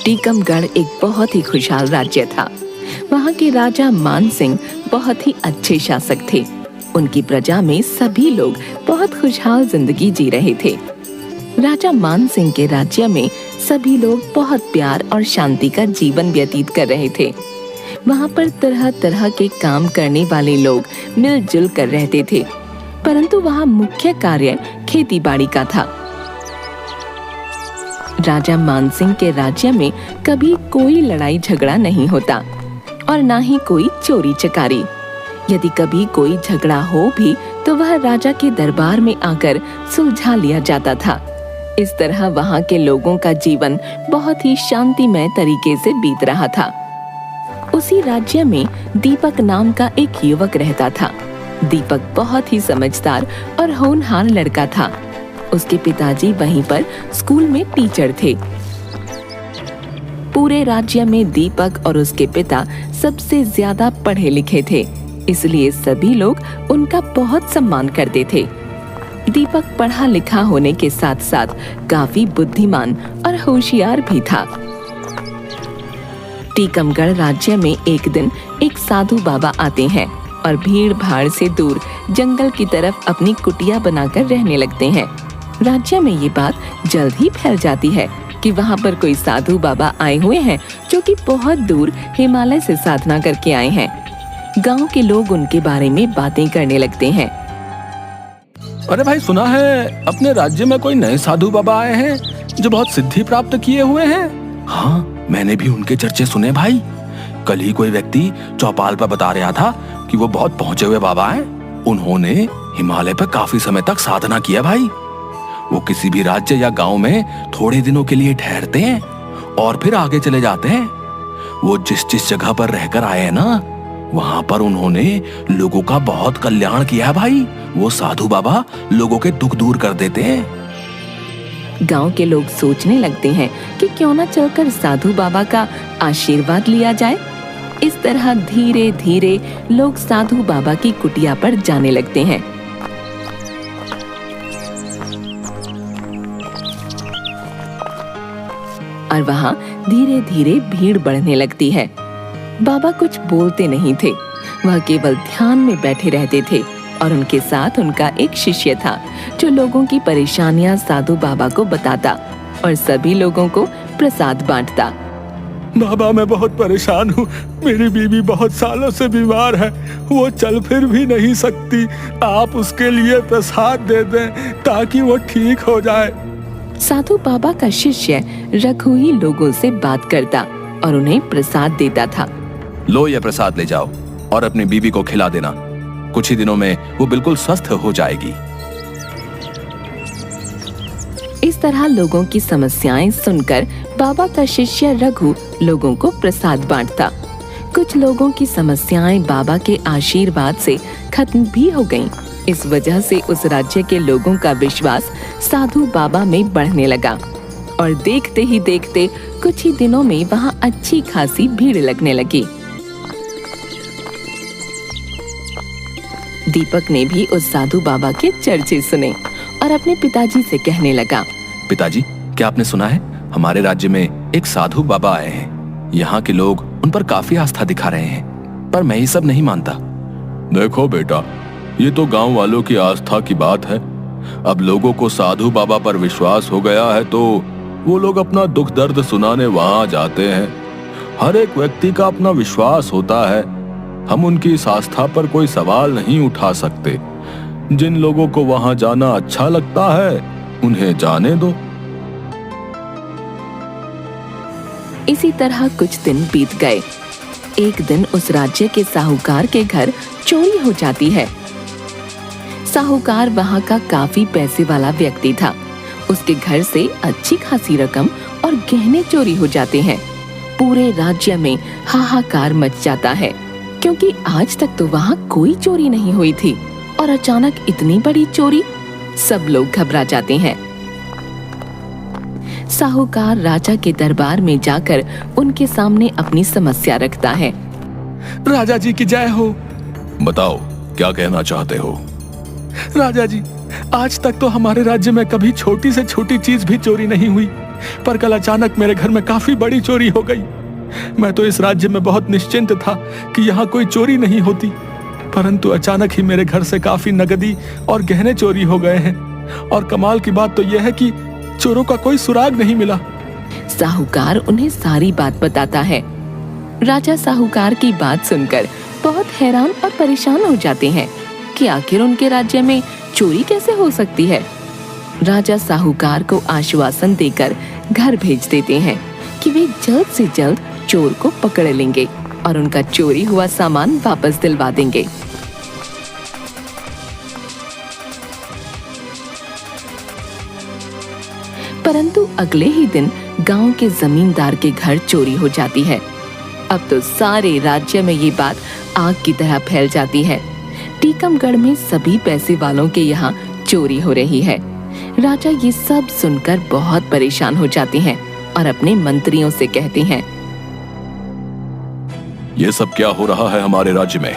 टीकमगढ़ एक बहुत ही खुशहाल राज्य था। वहाँ के राजा मान सिंह बहुत ही अच्छे शासक थे। उनकी प्रजा में सभी लोग बहुत खुशहाल जिंदगी जी रहे थे। राजा मान सिंह के राज्य में सभी लोग बहुत प्यार और शांति का जीवन व्यतीत कर रहे थे। वहाँ पर तरह तरह के काम करने वाले लोग मिलजुल कर रहते थे, परंतु वहाँ मुख्य कार्य खेती बाड़ी का था। राजा मान सिंह के राज्य में कभी कोई लड़ाई झगड़ा नहीं होता और ना ही कोई चोरी चकारी। यदि कभी कोई झगड़ा हो भी तो वह राजा के दरबार में आकर सुलझा लिया जाता था। इस तरह वहाँ के लोगों का जीवन बहुत ही शांतिमय तरीके से बीत रहा था। उसी राज्य में दीपक नाम का एक युवक रहता था। दीपक बहुत ही समझदार और होनहार लड़का था। उसके पिताजी वहीं पर स्कूल में टीचर थे। पूरे राज्य में दीपक और उसके पिता सबसे ज्यादा पढ़े लिखे थे, इसलिए सभी लोग उनका बहुत सम्मान करते थे। दीपक पढ़ा लिखा होने के साथ साथ काफी बुद्धिमान और होशियार भी था। टीकमगढ़ राज्य में एक दिन एक साधु बाबा आते हैं और भीड़ भाड़ से दूर जंगल की तरफ अपनी कुटिया बनाकर रहने लगते हैं। राज्य में ये बात जल्द ही फैल जाती है कि वहाँ पर कोई साधु बाबा आए हुए हैं जो कि बहुत दूर हिमालय से साधना करके आए हैं। गांव के लोग उनके बारे में बातें करने लगते हैं। अरे भाई, सुना है अपने राज्य में कोई नए साधु बाबा आए हैं जो बहुत सिद्धि प्राप्त किए हुए हैं। हाँ, मैंने भी उनके चर्चे सुने भाई। कल ही कोई व्यक्ति चौपाल पर बता रहा था कि वो बहुत पहुंचे हुए बाबा हैं। उन्होंने हिमालय पर काफी समय तक साधना किया भाई। वो किसी भी राज्य या गांव में थोड़े दिनों के लिए ठहरते हैं और फिर आगे चले जाते हैं। वो जिस जिस जगह पर रहकर आए हैं ना, वहां पर उन्होंने लोगों का बहुत कल्याण किया है भाई। वो साधु बाबा लोगों के दुख दूर कर देते हैं। गांव के लोग सोचने लगते हैं कि क्यों न चलकर साधु बाबा का आशीर्वाद लिया जाए। इस तरह धीरे धीरे लोग साधु बाबा की कुटिया पर जाने लगते हैं। और वहाँ धीरे धीरे भीड़ बढ़ने लगती है। बाबा कुछ बोलते नहीं थे, वह केवल ध्यान में बैठे रहते थे और उनके साथ उनका एक शिष्य था जो लोगों की परेशानियां साधु बाबा को बताता और सभी लोगों को प्रसाद बांटता। बाबा, मैं बहुत परेशान हूँ। मेरी बीवी बहुत सालों से बीमार है, वो चल फिर भी नहीं सकती। आप उसके लिए प्रसाद दे दें ताकि वो ठीक हो जाए। साधु बाबा का शिष्य रघु ही लोगों से बात करता और उन्हें प्रसाद देता था। लो, ये प्रसाद ले जाओ और अपनी बीवी को खिला देना। कुछ ही दिनों में वो बिल्कुल स्वस्थ हो जाएगी। इस तरह लोगों की समस्याएं सुनकर बाबा का शिष्य रघु लोगों को प्रसाद बांटता। कुछ लोगों की समस्याएं बाबा के आशीर्वाद से खत्म भी हो गईं। इस वजह से उस राज्य के लोगों का विश्वास साधु बाबा में बढ़ने लगा और देखते ही देखते कुछ ही दिनों में वहाँ अच्छी खासी भीड़ लगने लगी। दीपक ने भी उस साधु बाबा के चर्चे सुने और अपने पिताजी से कहने लगा, पिताजी, क्या आपने सुना है हमारे राज्य में एक साधु बाबा आए हैं। यहाँ के लोग उन पर काफी आस्था दिखा रहे हैं, पर मैं ये सब नहीं मानता। देखो बेटा, ये तो गांव वालों की आस्था की बात है। अब लोगों को साधु बाबा पर विश्वास हो गया है तो वो लोग अपना दुख दर्द सुनाने वहां जाते हैं। हर एक व्यक्ति का अपना विश्वास होता है। हम उनकी इस आस्था पर कोई सवाल नहीं उठा सकते। जिन लोगों को वहां जाना अच्छा लगता है उन्हें जाने दो। इसी तरह कुछ दिन बीत गए। एक दिन उस राज्य के साहूकार के घर चोरी हो जाती है। साहूकार वहाँ का काफी पैसे वाला व्यक्ति था। उसके घर से अच्छी खासी रकम और गहने चोरी हो जाते हैं। पूरे राज्य में हाहाकार मच जाता है, क्योंकि आज तक तो वहाँ कोई चोरी नहीं हुई थी और अचानक इतनी बड़ी चोरी। सब लोग घबरा जाते हैं। साहूकार राजा के दरबार में जाकर उनके सामने अपनी समस्या रखता है। राजा जी की जय हो। बताओ, क्या कहना चाहते हो? राजा जी, आज तक तो हमारे राज्य में कभी छोटी से छोटी चीज भी चोरी नहीं हुई, पर कल अचानक मेरे घर में काफी बड़ी चोरी हो गई। मैं तो इस राज्य में बहुत निश्चिंत था कि यहाँ कोई चोरी नहीं होती, परंतु अचानक ही मेरे घर से काफी नगदी और गहने चोरी हो गए हैं। और कमाल की बात तो यह है कि चोरों का कोई सुराग नहीं मिला। साहूकार उन्हें सारी बात बताता है। राजा साहूकार की बात सुनकर बहुत हैरान और परेशान हो जाते हैं कि आखिर उनके राज्य में चोरी कैसे हो सकती है। राजा साहूकार को आश्वासन देकर घर भेज देते हैं कि वे जल्द से जल्द चोर को पकड़ लेंगे और उनका चोरी हुआ सामान वापस दिलवा देंगे। परंतु अगले ही दिन गांव के जमींदार के घर चोरी हो जाती है। अब तो सारे राज्य में ये बात आग की तरह फैल जाती है। टीकमगढ़ में सभी पैसे वालों के यहाँ चोरी हो रही है। राजा ये सब सुनकर बहुत परेशान हो जाते हैं और अपने मंत्रियों से कहते हैं, ये सब क्या हो रहा है हमारे राज्य में?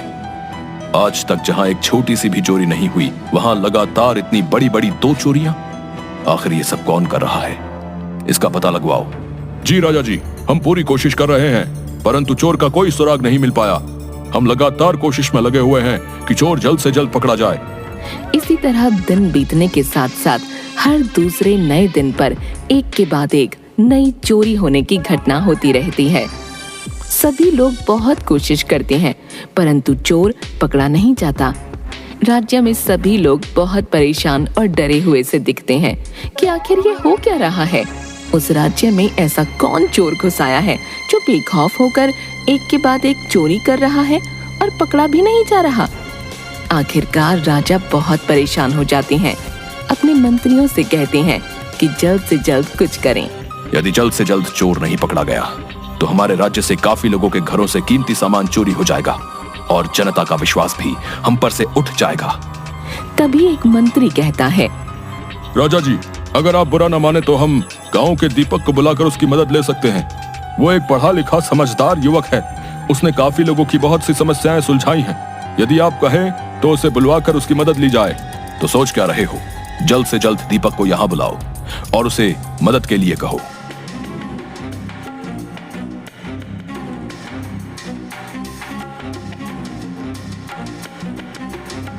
आज तक जहाँ एक छोटी सी भी चोरी नहीं हुई, वहाँ लगातार इतनी बड़ी बड़ी 2 चोरियां। आखिर ये सब कौन कर रहा है? इसका पता लगवाओ। जी राजा जी, हम पूरी कोशिश कर रहे हैं, परंतु चोर का कोई सुराग नहीं मिल पाया। हम लगातार कोशिश में लगे हुए हैं कि चोर जल्द से जल्द पकड़ा जाए। इसी तरह दिन बीतने के साथ साथ हर दूसरे नए दिन पर एक के बाद एक नई चोरी होने की घटना होती रहती है। सभी लोग बहुत कोशिश करते हैं, परंतु चोर पकड़ा नहीं जाता। राज्य में सभी लोग बहुत परेशान और डरे हुए से दिखते हैं कि आखिर ये हो क्या रहा है। उस राज्य में ऐसा कौन चोर घुस आया है जो बेखौफ होकर एक के बाद एक चोरी कर रहा है और पकड़ा भी नहीं जा रहा। आखिरकार राजा बहुत परेशान हो जाते हैं। अपने मंत्रियों से कहते हैं कि जल्द से जल्द कुछ करें। यदि जल्द से जल्द चोर नहीं पकड़ा गया तो हमारे राज्य से काफी लोगों के घरों से कीमती सामान चोरी हो जाएगा और जनता का विश्वास भी हम पर से उठ जाएगा। तभी एक मंत्री कहता है, राजा जी, अगर आप बुरा न माने तो हम गांव के दीपक को बुलाकर उसकी मदद ले सकते हैं। वो एक पढ़ा लिखा समझदार युवक है। उसने काफी लोगों की बहुत सी समस्याएं सुलझाई हैं। यदि आप कहें तो उसे बुलवाकर उसकी मदद ली जाए। तो सोच क्या रहे हो? जल्द से जल्द दीपक को यहाँ बुलाओ और उसे मदद के लिए कहो।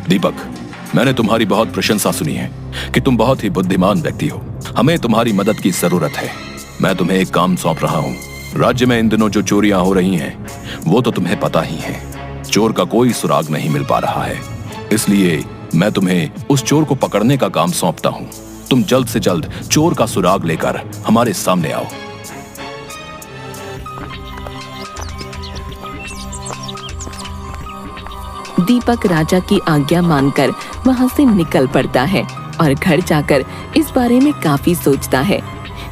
दीपक, मैंने तुम्हारी बहुत प्रशंसा सुनी है कि तुम बहुत ही बुद्धिमान व्यक्ति हो। हमें तुम्हारी मदद की जरूरत है। मैं तुम्हें एक काम सौंप रहा हूँ। राज्य में इन दिनों जो चोरियां हो रही हैं, वो तो तुम्हें पता ही है। चोर का कोई सुराग नहीं मिल पा रहा है, इसलिए मैं तुम्हें उस चोर को पकड़ने का काम सौंपता हूँ। तुम जल्द से जल्द चोर का सुराग लेकर हमारे सामने आओ। दीपक राजा की आज्ञा मानकर वहां से निकल पड़ता है और घर जाकर इस बारे में काफी सोचता है।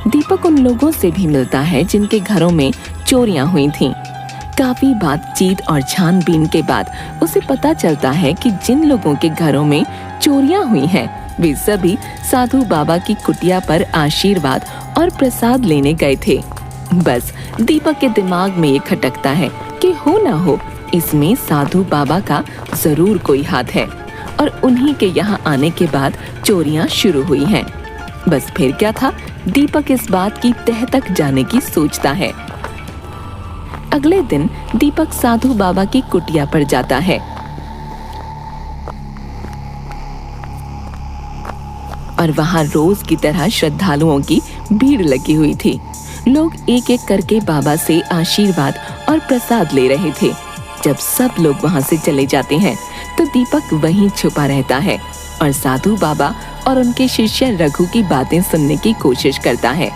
दीपक उन लोगों से भी मिलता है जिनके घरों में चोरियां हुई थीं। काफी बातचीत और छानबीन के बाद उसे पता चलता है कि जिन लोगों के घरों में चोरियां हुई हैं, वे सभी साधु बाबा की कुटिया पर आशीर्वाद और प्रसाद लेने गए थे। बस दीपक के दिमाग में ये खटकता है कि हो ना हो इसमें साधु बाबा का जरूर कोई हाथ है और उन्हीं के यहाँ आने के बाद चोरियां शुरू हुई हैं। बस फिर क्या था, दीपक इस बात की तह तक जाने की सोचता है। अगले दिन दीपक साधु बाबा की कुटिया पर जाता है और वहां रोज की तरह श्रद्धालुओं की भीड़ लगी हुई थी। लोग एक एक करके बाबा से आशीर्वाद और प्रसाद ले रहे थे। जब सब लोग वहां से चले जाते हैं तो दीपक वहीं छुपा रहता है और साधु बाबा और उनके शिष्य रघु की बातें सुनने की कोशिश करता है।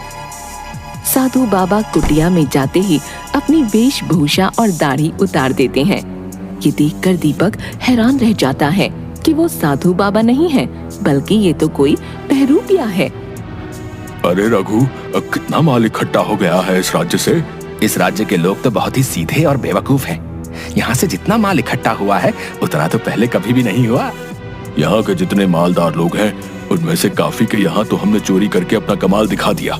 साधु बाबा कुटिया में जाते ही अपनी वेशभूषा और दाढ़ी उतार देते हैं। ये देखकर दीपक हैरान रह जाता है कि वो साधु बाबा नहीं है, बल्कि ये तो कोई बहरूपिया है। अरे रघु, कितना माल इकट्ठा हो गया है इस राज्य से। इस राज्य के लोग तो बहुत ही सीधे और बेवकूफ हैं। यहाँ से जितना माल इकट्ठा हुआ है उतना तो पहले कभी भी नहीं हुआ। यहाँ के जितने मालदार लोग हैं उनमें से काफी के यहाँ तो हमने चोरी करके अपना कमाल दिखा दिया।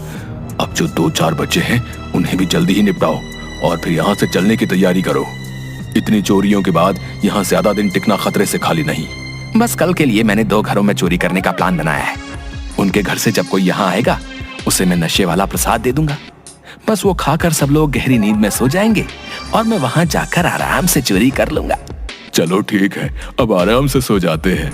अब जो 2-4 बच्चे हैं उन्हें भी जल्दी ही निपटाओ और फिर यहाँ से चलने की तैयारी करो। इतनी चोरियों के बाद यहाँ ज्यादा दिन टिकना खतरे से खाली नहीं। बस कल के लिए मैंने 2 घरों में चोरी करने का प्लान बनाया है। उनके घर से जब कोई यहाँ आएगा उसे मैं नशे वाला प्रसाद दे दूंगा। बस वो खाकर सब लोग गहरी नींद में सो जाएंगे और मैं वहां जाकर आराम से चोरी कर लूंगा। चलो ठीक है, अब आराम से सो जाते हैं।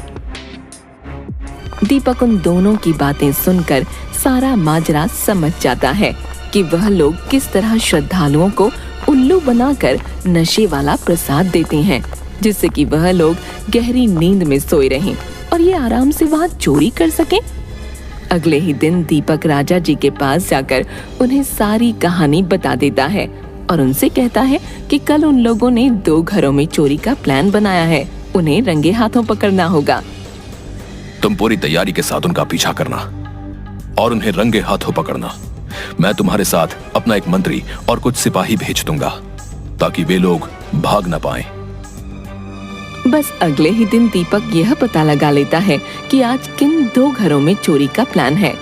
दीपक उन दोनों की बातें सुनकर सारा माजरा समझ जाता है कि वह लोग किस तरह श्रद्धालुओं को उल्लू बनाकर नशे वाला प्रसाद देते हैं, जिससे कि वह लोग गहरी नींद में सोए रहें और ये आराम से वहां चोरी कर सकें। अगले ही दिन दीपक राजा जी के पास जाकर उन्हें सारी कहानी बता देता है और उनसे कहता है कि कल उन लोगों ने 2 घरों में चोरी का प्लान बनाया है, उन्हें रंगे हाथों पकड़ना होगा। तुम पूरी तैयारी के साथ उनका पीछा करना और उन्हें रंगे हाथों पकड़ना। मैं तुम्हारे साथ अपना एक मंत्री और कुछ सिपाही भेज दूंगा ताकि वे लोग भाग न पाएं। बस अगले ही दिन दीपक यह पता लगा लेता है कि आज किन 2 घरों में चोरी का प्लान है।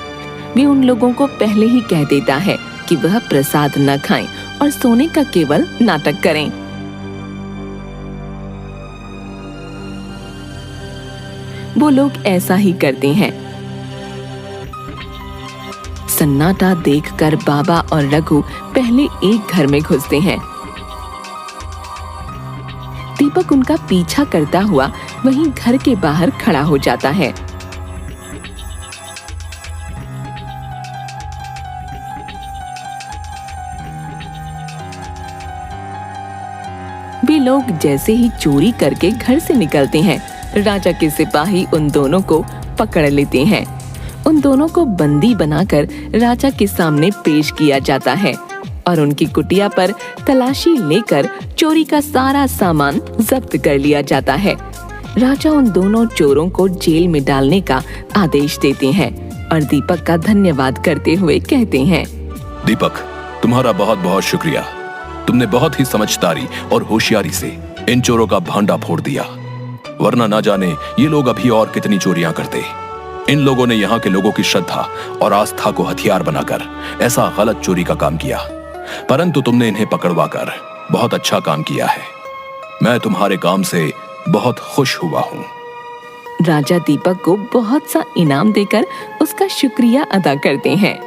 वे उन लोगों को पहले ही कह देता है कि वह प्रसाद न खाएं और सोने का केवल नाटक करें। वो लोग ऐसा ही करते हैं। सन्नाटा देखकर बाबा और रघु पहले एक घर में घुसते हैं। दीपक उनका पीछा करता हुआ वहीं घर के बाहर खड़ा हो जाता है। वे लोग जैसे ही चोरी करके घर से निकलते हैं, राजा के सिपाही उन दोनों को पकड़ लेते हैं। उन दोनों को बंदी बनाकर राजा के सामने पेश किया जाता है और उनकी कुटिया पर तलाशी लेकर चोरी का सारा सामान जब्त कर लिया जाता है। राजा उन दोनों चोरों को जेल में डालने का आदेश देते हैं और दीपक का धन्यवाद करते हुए कहते हैं, दीपक, तुम्हारा बहुत बहुत शुक्रिया। तुमने बहुत ही समझदारी और होशियारी से इन चोरों का भांडा फोड़ दिया, वरना ना जाने ये लोग अभी और कितनी चोरियां करते। इन लोगों ने यहाँ के लोगों की श्रद्धा और आस्था को हथियार बनाकर ऐसा गलत चोरी का काम किया, परंतु तुमने इन्हें पकड़वाकर बहुत अच्छा काम किया है। मैं तुम्हारे काम से बहुत खुश हुआ हूँ। राजा दीपक को बहुत सा इनाम देकर उसका शुक्रिया अदा करते हैं।